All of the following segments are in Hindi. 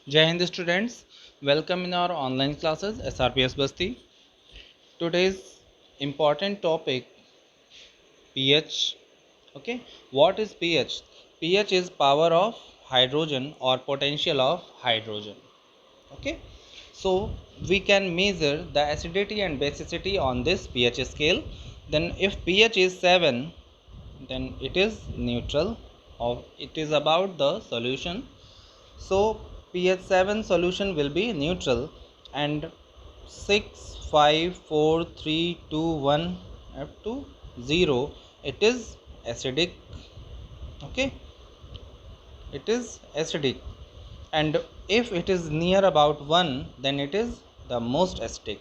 Jai Hind students, welcome in our online classes SRPS Basti. Today's important topic pH. Okay, what is pH? pH is power of hydrogen or potential of hydrogen. Okay, so we can measure the acidity and basicity on this pH scale. Then if pH is 7, then it is neutral, or it is about the solution. So pH 7 solution will be neutral, and 6, 5, 4, 3, 2, 1 up to 0 it is acidic. Okay, it is acidic, and if it is near about 1, then it is the most acidic,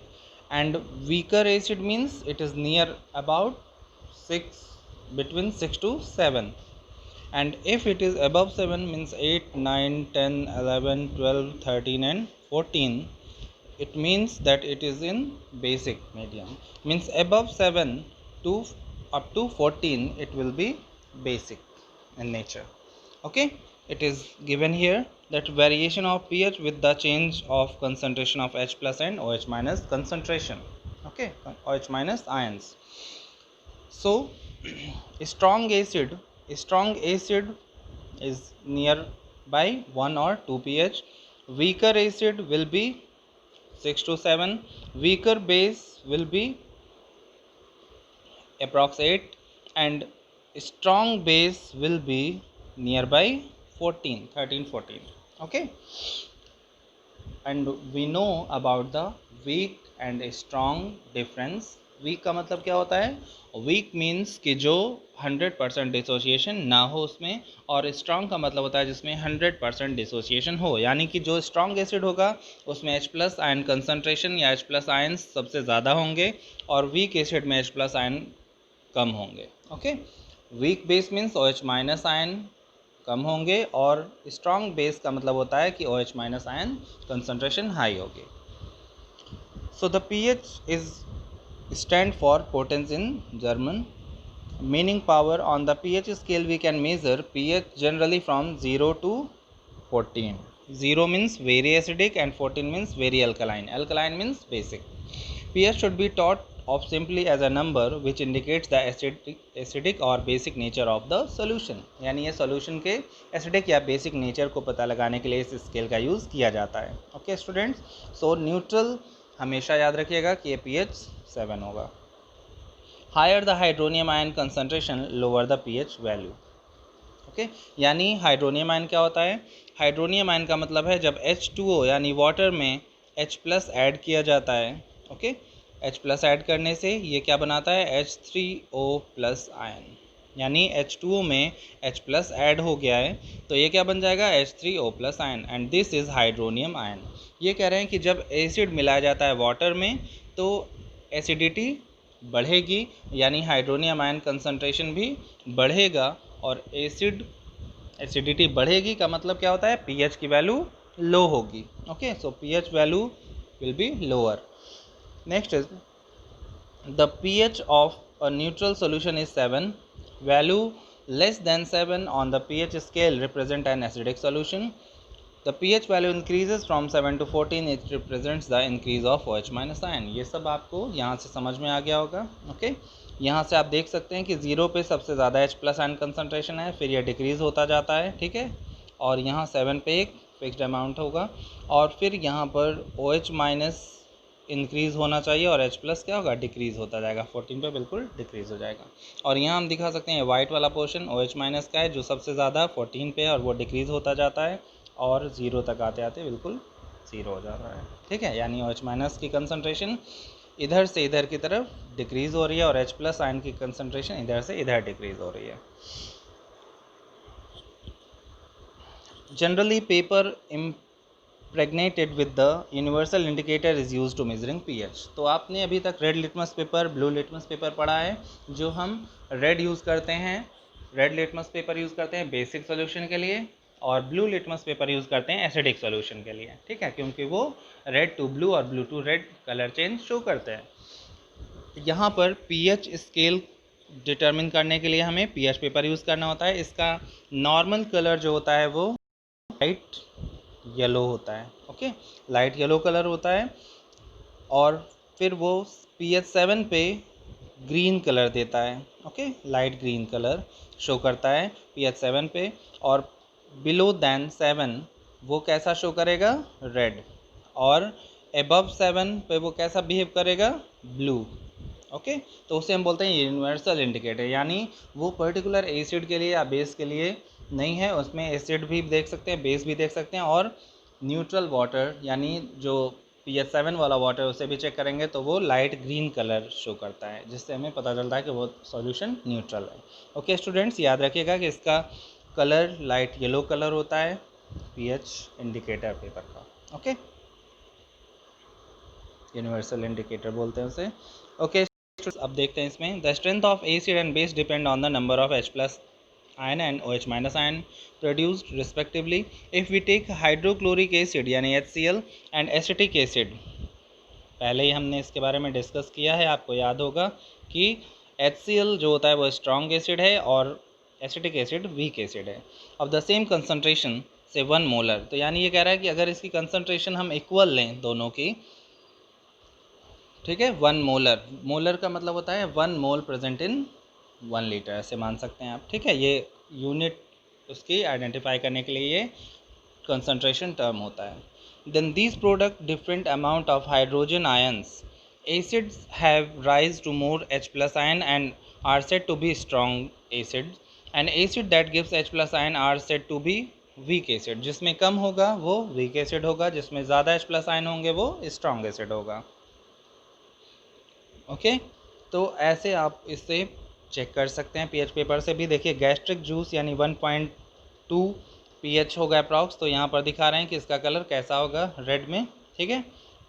and weaker acid means it is near about 6, between 6 to 7, and if it is above 7 means 8, 9, 10, 11, 12, 13 and 14, it means that it is in basic medium, means above 7 to up to 14 it will be basic in nature. Okay, it is given here that variation of pH with the change of concentration of H plus and OH minus concentration. Okay, OH minus ions. So strong acid is near by 1 or 2 pH. Weaker acid will be 6 to 7. Weaker base will be approx 8, and strong base will be nearby 14, 13, 14. Okay, and we know about the weak and strong difference. Weak का मतलब क्या होता है? वीक मीन्स कि जो 100% डिसोसिएशन ना हो उसमें, और स्ट्रॉन्ग का मतलब होता है जिसमें 100% डिसोसिएशन हो, यानी कि जो स्ट्रॉन्ग एसिड होगा उसमें H प्लस आयन कंसनट्रेशन या H प्लस आयन सबसे ज़्यादा होंगे, और वीक एसिड में H प्लस आयन कम होंगे. Okay, weak base means OH minus ion कम होंगे, और स्ट्रॉन्ग बेस का मतलब होता है कि OH minus ion concentration high होगी. So the pH is stand for potenz in German. Meaning power on the pH scale we can measure pH generally from 0 to 14. 0 means very acidic and 14 means very alkaline. Alkaline means basic. pH should be taught of simply as a number which indicates the acidic or basic nature of the solution. यानी ये solution के acidic या basic nature को पता लगाने के लिए इस scale का use किया जाता है. Okay students, so neutral हमेशा याद रखिएगा कि ये pH 7 होगा. Higher the hydronium ion concentration, lower the pH value. Okay, यानी हाइड्रोनियम आयन क्या होता है? हाइड्रोनियम आयन का मतलब है जब H2O यानी वाटर में H प्लस ऐड किया जाता है. ओके, H प्लस ऐड करने से ये क्या बनाता है? H3O प्लस आयन, यानी H2O में H प्लस ऐड हो गया है तो ये क्या बन जाएगा? H3O plus ion, and this is hydronium ion. ये कह रहे हैं कि जब एसिड मिलाया जाता है वाटर में तो एसिडिटी बढ़ेगी, यानी हाइड्रोनियम आयन कंसंट्रेशन भी बढ़ेगा, और एसिडिटी बढ़ेगी का मतलब क्या होता है? पीएच की वैल्यू लो होगी. Okay, so pH value will be lower. Next is the pH of a neutral solution is 7. Value less than 7 on the pH scale represent an acidic solution. The pH value increases from 7 to 14. It represents the increase of OH minus ion. ये सब आपको यहाँ से समझ में आ गया होगा. ओके, यहाँ से आप देख सकते हैं कि 0 पे सबसे ज़्यादा H प्लस आयन कंसनट्रेशन है, फिर ये डिक्रीज़ होता जाता है. ठीक है, और यहाँ 7 पे एक फिक्स्ड अमाउंट होगा, और फिर यहाँ पर OH माइनस इंक्रीज़ होना चाहिए और H प्लस क्या होगा? डिक्रीज़ होता जाएगा. 14 पे बिल्कुल डिक्रीज़ हो जाएगा. और यहाँ हम दिखा सकते हैं वाइट वाला पोर्शन OH माइनस का है जो सबसे ज़्यादा 14 पे है, और वो डिक्रीज़ होता जाता है और 0 तक आते आते बिल्कुल 0 हो जाता है. ठीक है, यानी OH माइनस की कंसंट्रेशन इधर से इधर की तरफ डिक्रीज़ हो रही है, और H प्लस आयन की कंसंट्रेशन इधर से इधर डिक्रीज़ हो रही है. Generally paper impregnated with the universal indicator is used to measuring pH. तो आपने अभी तक red litmus paper, blue litmus paper पढ़ा है. जो हम रेड यूज़ करते हैं, रेड लिटमस पेपर यूज़ करते हैं बेसिक सॉल्यूशन के लिए, और ब्लू लिटमस पेपर यूज़ करते हैं एसिडिक सॉल्यूशन के लिए. ठीक है, क्योंकि वो रेड टू ब्लू और blue to red colour change show करते हैं. यहाँ पर पीएच स्केल डिटरमिन करने के लिए हमें पीएच पेपर यूज़ करना होता है. इसका नॉर्मल कलर जो होता है वो येलो होता है, ओके, लाइट येलो कलर होता है। और फिर वो pH 7 पे ग्रीन कलर देता है, okay, light green colour show करता है pH 7 पे। और बिलो दैन 7 वो कैसा शो करेगा, रेड। और एबव 7 पे वो कैसा बिहेव करेगा, ब्लू, ओके। तो उसे हम बोलते हैं यूनिवर्सल इंडिकेटर, यानी वो पर्टिकुलर एसिड के लिए या बेस के लिए नहीं है, उसमें एसिड भी देख सकते हैं, बेस भी देख सकते हैं, और न्यूट्रल वाटर यानी जो pH 7 वाला वाटर उसे भी चेक करेंगे तो वो लाइट ग्रीन कलर शो करता है, जिससे हमें पता चलता है कि वो सॉल्यूशन न्यूट्रल है। ओके स्टूडेंट्स, याद रखिएगा कि इसका कलर लाइट येलो कलर होता है pH इंडिकेटर पेपर का, ओके, यूनिवर्सल इंडिकेटर बोलते हैं उसे। ओके, अब देखते हैं इसमें, the strength of acid and base depend on the number of H+ ion and OH- ion produced respectively. If we take hydrochloric acid यानी HCl and acetic acid, पहले ही हमने इसके बारे में डिस्कस किया है, आपको याद होगा कि HCl जो होता है वो स्ट्रॉन्ग एसिड है और एसिटिक एसिड वीक एसिड है। ऑफ द सेम कंसनट्रेशन से 1 मोलर, तो यानी ये कह रहा है कि अगर इसकी कंसनट्रेशन हम इक्वल लें दोनों की, ठीक है, 1 मोलर, मोलर का मतलब होता है 1 मोल प्रेजेंट इन 1 लीटर, ऐसे मान सकते हैं आप, ठीक है। ये यूनिट उसकी आइडेंटिफाई करने के लिए ये कंसंट्रेशन टर्म होता है। Then these product different amount of hydrogen ions, acids have rise to more H+ ion and are said to be strong acids, and acid that gives H+ ion are said to be weak acid. जिसमें कम होगा वो वीक एसिड होगा, जिसमें ज़्यादा H+ ion होंगे वो स्ट्रॉन्ग एसिड होगा, ओके। तो ऐसे आप इससे चेक कर सकते हैं पीएच पेपर से भी। देखिए गैस्ट्रिक जूस यानी 1.2 पीएच होगा अप्रॉक्स, तो यहाँ पर दिखा रहे हैं कि इसका कलर कैसा होगा, रेड में, ठीक है,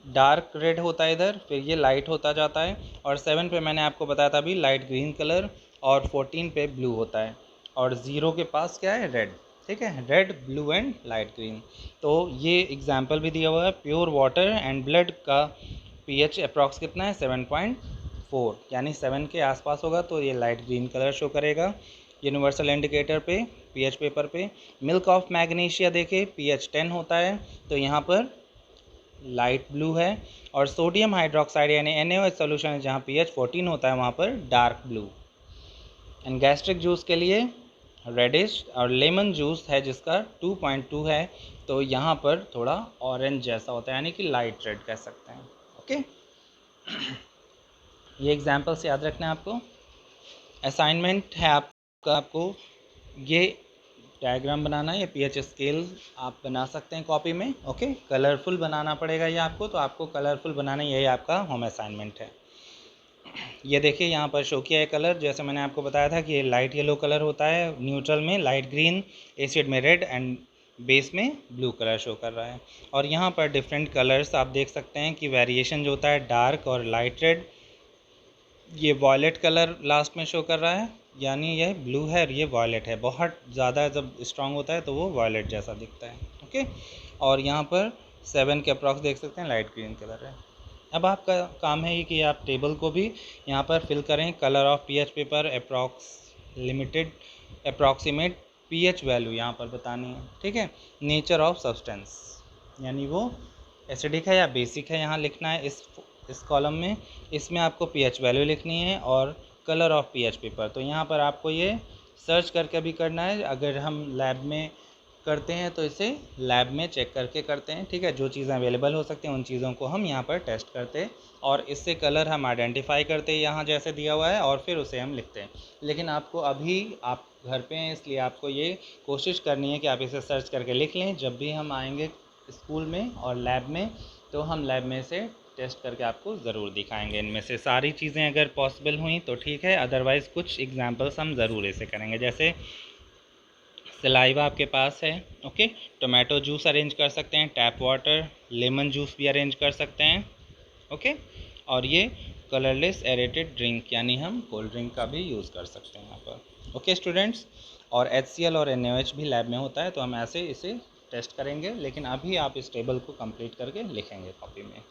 डार्क रेड होता है इधर, फिर ये लाइट होता जाता है, और 7 पे मैंने आपको बताया था अभी लाइट ग्रीन कलर, और 14 पे ब्लू होता है, और 0 के पास क्या है, रेड, ठीक है, red blue and light green. तो ये एग्जाम्पल भी दिया हुआ है, प्योर वाटर एंड ब्लड का पीएच अप्रॉक्स कितना है, 7.4, यानी 7 के आसपास होगा तो ये लाइट ग्रीन कलर शो करेगा यूनिवर्सल इंडिकेटर पे, पीएच पेपर पे। मिल्क ऑफ मैग्नीशिया देखे पीएच 10 होता है, तो यहाँ पर लाइट ब्लू है, और सोडियम हाइड्रोक्साइड यानी NaOH सोल्यूशन है जहाँ पीएच 14 होता है वहाँ पर dark blue. And gastric juice के लिए रेडिश, और लेमन जूस है जिसका 2.2 है, तो यहाँ पर थोड़ा ऑरेंज जैसा होता है, यानी कि लाइट रेड कह सकते हैं, ओके। ये एग्जाम्पल्स याद रखना है आपको। असाइनमेंट है आपका, आपको ये डायग्राम बनाना है, ये पीएच स्केल आप बना सकते हैं कॉपी में, ओके। कलरफुल बनाना पड़ेगा ये आपको, तो आपको कलरफुल बनाना, यही आपका होम असाइनमेंट है। ये देखिए यहाँ पर शो किया है कलर, जैसे मैंने आपको बताया था कि ये लाइट येलो कलर होता है, न्यूट्रल में लाइट ग्रीन, एसिड में रेड, एंड बेस में ब्लू कलर शो कर रहा है। और यहाँ पर डिफरेंट कलर्स आप देख सकते हैं कि वेरिएशन जो होता है डार्क और लाइट रेड, ये वॉयलेट कलर लास्ट में शो कर रहा है, यानी यह ब्लू है और ये वॉयलेट है, बहुत ज़्यादा जब स्ट्रांग होता है तो वो वॉयलेट जैसा दिखता है, ओके। और यहाँ पर 7 के अप्रॉक्स देख सकते हैं लाइट ग्रीन कलर है। अब आपका काम है कि आप टेबल को भी यहाँ पर फिल करें, colour of pH paper approx limited approximate pH value यहाँ पर बतानी है, ठीक है। नेचर ऑफ सब्सटेंस यानी वो एसिडिक है या बेसिक है, यहाँ लिखना है इस कॉलम में। इसमें आपको पीएच वैल्यू लिखनी है और कलर ऑफ पीएच पेपर, तो यहाँ पर आपको ये सर्च करके भी करना है। अगर हम लैब में करते हैं तो इसे लैब में चेक करके करते हैं, ठीक है। जो चीज़ें अवेलेबल हो सकती हैं उन चीज़ों को हम यहाँ पर टेस्ट करते हैं, और इससे कलर हम आइडेंटिफाई करते हैं यहाँ जैसे दिया हुआ है, और फिर उसे हम लिखते हैं। लेकिन आपको अभी आप घर पे हैं, इसलिए आपको ये कोशिश करनी है कि आप इसे सर्च करके लिख लें। जब भी हम आएंगे स्कूल में और लैब में, तो हम लैब में से टेस्ट करके आपको ज़रूर दिखाएंगे। इनमें से सारी चीज़ें अगर पॉसिबल हुई तो ठीक है, अदरवाइज़ कुछ एग्जांपल्स हम ज़रूर ऐसे करेंगे, जैसे सलाइवा आपके पास है, ओके, टोमेटो जूस अरेंज कर सकते हैं, टैप वाटर, लेमन जूस भी अरेंज कर सकते हैं, ओके। और ये कलरलेस एरेटेड ड्रिंक यानी हम कोल्ड ड्रिंक का भी यूज़ कर सकते हैं यहाँ पर, ओके स्टूडेंट्स। और HCl और NaOH भी लैब में होता है, तो हम ऐसे इसे टेस्ट करेंगे, लेकिन अभी आप इस टेबल को कंप्लीट करके लिखेंगे कॉपी में।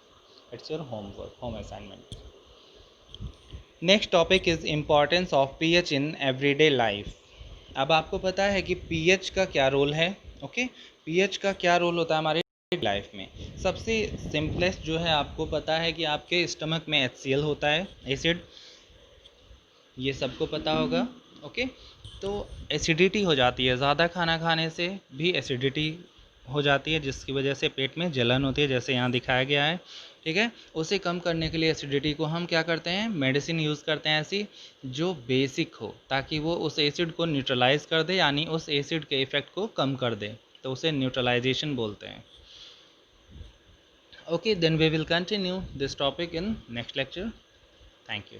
It's your homework, home assignment. Next topic is importance of pH in everyday life. अब आपको पता है कि पीएच का क्या रोल है, ओके। पीएच का क्या रोल होता है हमारे लाइफ में सबसे सिंपलेस्ट जो है, आपको पता है कि आपके स्टमक में HCl होता है, एसिड, ये सबको पता होगा। ओके, तो एसिडिटी हो जाती है, ज़्यादा खाना खाने से भी एसिडिटी हो जाती है, जिसकी वजह से पेट में जलन होती है, जैसे यहाँ दिखाया गया है। ठीक है, उसे कम करने के लिए एसिडिटी को हम क्या करते हैं, मेडिसिन यूज़ करते हैं ऐसी जो बेसिक हो, ताकि वो उस एसिड को न्यूट्रलाइज कर दे, यानी उस एसिड के इफ़ेक्ट को कम कर दे, तो उसे न्यूट्रलाइजेशन बोलते हैं। Okay, then we will continue this topic in next lecture. Thank you.